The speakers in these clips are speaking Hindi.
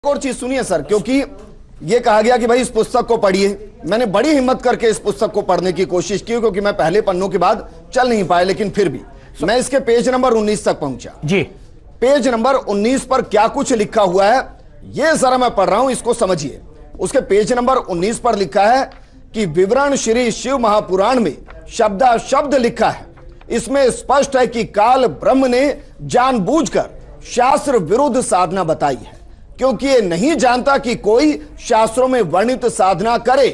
और चीज सुनिए सर, क्योंकि ये कहा गया कि भाई इस पुस्तक को पढ़िए। मैंने बड़ी हिम्मत करके इस पुस्तक को पढ़ने की कोशिश की, क्योंकि मैं पहले पन्नों के बाद चल नहीं पाया, लेकिन फिर भी मैं इसके पेज नंबर 19 तक पहुंचा जी। पेज नंबर 19 पर क्या कुछ लिखा हुआ है ये जरा मैं पढ़ रहा हूं, इसको समझिए। उसके पेज नंबर 19 पर लिखा है कि विवरण श्री शिव महापुराण में शब्दाशब्द लिखा है। इसमें स्पष्ट है कि काल ब्रह्म ने जानबूझकर शास्त्र विरुद्ध साधना बताई है, क्योंकि ये नहीं जानता कि कोई शास्त्रों में वर्णित साधना करे,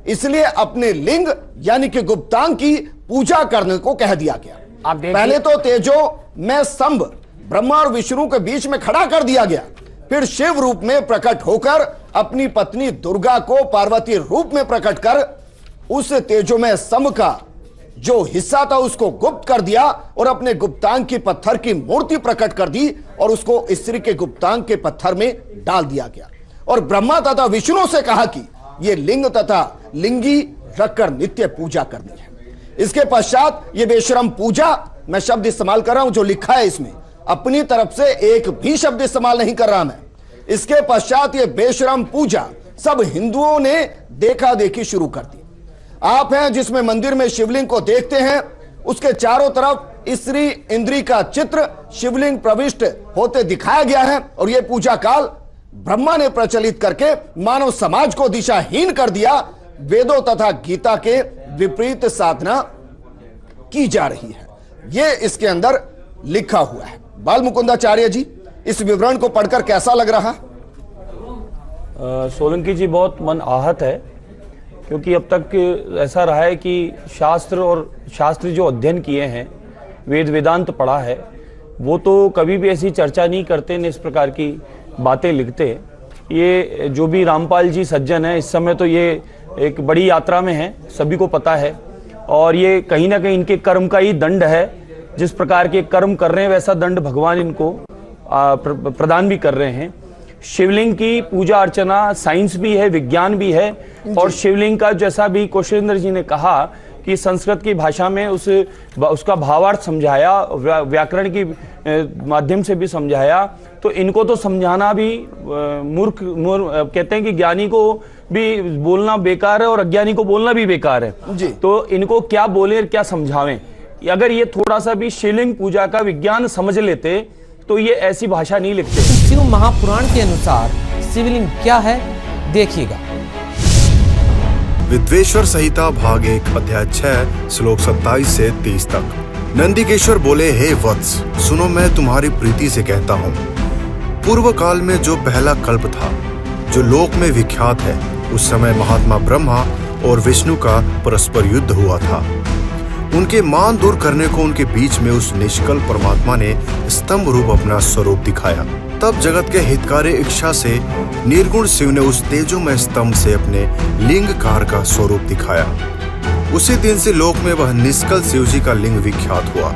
इसलिए अपने लिंग यानी कि गुप्तांग की पूजा करने को कह दिया गया। पहले तो तेजो में स्तंभ ब्रह्मा और विष्णु के बीच में खड़ा कर दिया गया, फिर शिव रूप में प्रकट होकर अपनी पत्नी दुर्गा को पार्वती रूप में प्रकट कर उस तेजोमय स्तंभ का जो हिस्सा था उसको गुप्त कर दिया और अपने गुप्तांग की पत्थर की मूर्ति प्रकट कर दी और उसको स्त्री के गुप्तांग के पत्थर में डाल दिया गया। और ब्रह्मा तथा विष्णु से कहा कि यह लिंग तथा लिंगी रखकर नित्य पूजा करनी है। इसके पश्चात ये बेशरम पूजा, मैं शब्द इस्तेमाल कर रहा हूं जो लिखा है इसमें, अपनी तरफ से एक भी शब्द इस्तेमाल नहीं कर रहा मैं। इसके पश्चात ये बेशरम पूजा सब हिंदुओं ने देखा देखी शुरू कर दी। आप हैं जिसमें मंदिर में शिवलिंग को देखते हैं, उसके चारों तरफ स्त्री इंद्री का चित्र शिवलिंग प्रविष्ट होते दिखाया गया है, और यह पूजा काल ब्रह्मा ने प्रचलित करके मानव समाज को दिशाहीन कर दिया। वेदों तथा गीता के विपरीत साधना की जा रही है, यह इसके अंदर लिखा हुआ है। बाल मुकुंदाचार्य जी, इस विवरण को पढ़कर कैसा लग रहा? सोलंकी जी, बहुत मन आहत है, क्योंकि अब तक ऐसा रहा है कि शास्त्र जो अध्ययन किए हैं, वेद वेदांत पढ़ा है, वो तो कभी भी ऐसी चर्चा नहीं करते न इस प्रकार की बातें लिखते। ये जो भी रामपाल जी सज्जन है, इस समय तो ये एक बड़ी यात्रा में है, सभी को पता है, और ये कहीं ना कहीं इनके कर्म का ही दंड है। जिस प्रकार के कर्म कर रहे हैं वैसा दंड भगवान इनको प्रदान भी कर रहे हैं। शिवलिंग की पूजा अर्चना साइंस भी है, विज्ञान भी है, और शिवलिंग का जैसा भी कौशलेंद्र जी ने कहा कि संस्कृत की भाषा में उसका भावार्थ समझाया, व्याकरण की माध्यम से भी समझाया, तो इनको तो समझाना भी मूर्ख कहते हैं कि ज्ञानी को भी बोलना बेकार है और अज्ञानी को बोलना भी बेकार है। तो इनको क्या बोले और क्या समझावें। अगर ये थोड़ा सा भी शिवलिंग पूजा का विज्ञान समझ लेते तो ये ऐसी भाषा नहीं लिखते। शिव महापुराण के अनुसार शिवलिंग क्या है, देखिएगा। विद्वेश्वर संहिता भाग 1 अध्याय 6 श्लोक 27 से 30 तक। नंदिकेश्वर बोले, हे वत्स, सुनो मैं तुम्हारी प्रीति से कहता हूँ। पूर्व काल में जो पहला कल्प था, जो लोक में विख्यात है, उस समय महात्मा ब्रह्मा और विष्णु का परस्पर युद्ध हुआ था। उनके मान दूर करने को उनके बीच में उस निष्कल परमात्मा ने स्तंभ रूप अपना स्वरूप दिखाया। तब जगत के हितकारी इच्छा से निर्गुण शिव ने उस तेजोमय स्तंभ से अपने लिंगकार का स्वरूप दिखाया। उसी दिन से लोक में वह निष्कल शिव जी का लिंग विख्यात हुआ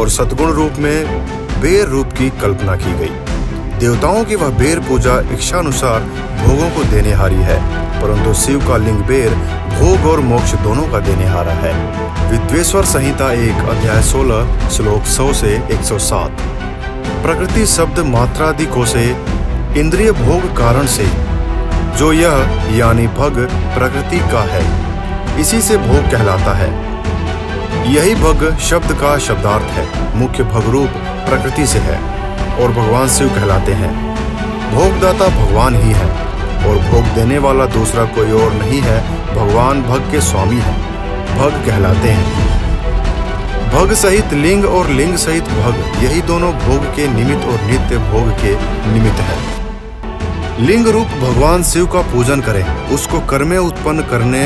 और सद्गुण रूप में बेर रूप की कल्पना की गई। देवताओं की वह बेर पूजा इच्छानुसार भोगों को देने हारी है, परंतु शिव का लिंग बेर भोग और मोक्ष दोनों का देने हारा है। विद्वेश्वर संहिता 1 अध्याय 16 श्लोक 100 से 107। प्रकृति शब्द मात्रादिकों से इंद्रिय भोग कारण से जो यह यानी भग प्रकृति का है, इसी से भोग कहलाता है। यही भग शब्द का शब्दार्थ है। मुख्य भग रूप प्रकृति से है और भगवान शिव कहलाते हैं। भोगदाता भगवान ही है और भोग देने वाला दूसरा कोई और नहीं है। भगवान भग के स्वामी हैं, भग कहलाते हैं। भग सहित लिंग और लिंग सहित भग, यही दोनों भोग के निमित्त और नित्य भोग के निमित्त है। लिंग रूप भगवान शिव का पूजन करें, उसको कर्म उत्पन्न करने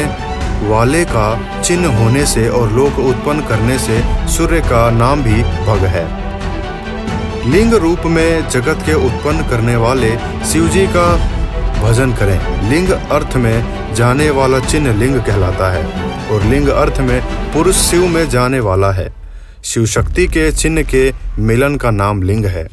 वाले का चिन्ह होने से और लोक उत्पन्न करने से सूर्य का नाम भी भग है। लिंग रूप में जगत के उत्पन्न करने वाले शिव जी का भजन करें। लिंग अर्थ में जाने वाला चिन्ह लिंग कहलाता है और लिंग अर्थ में पुरुष शिव में जाने वाला है। शिव शक्ति के चिन्ह के मिलन का नाम लिंग है।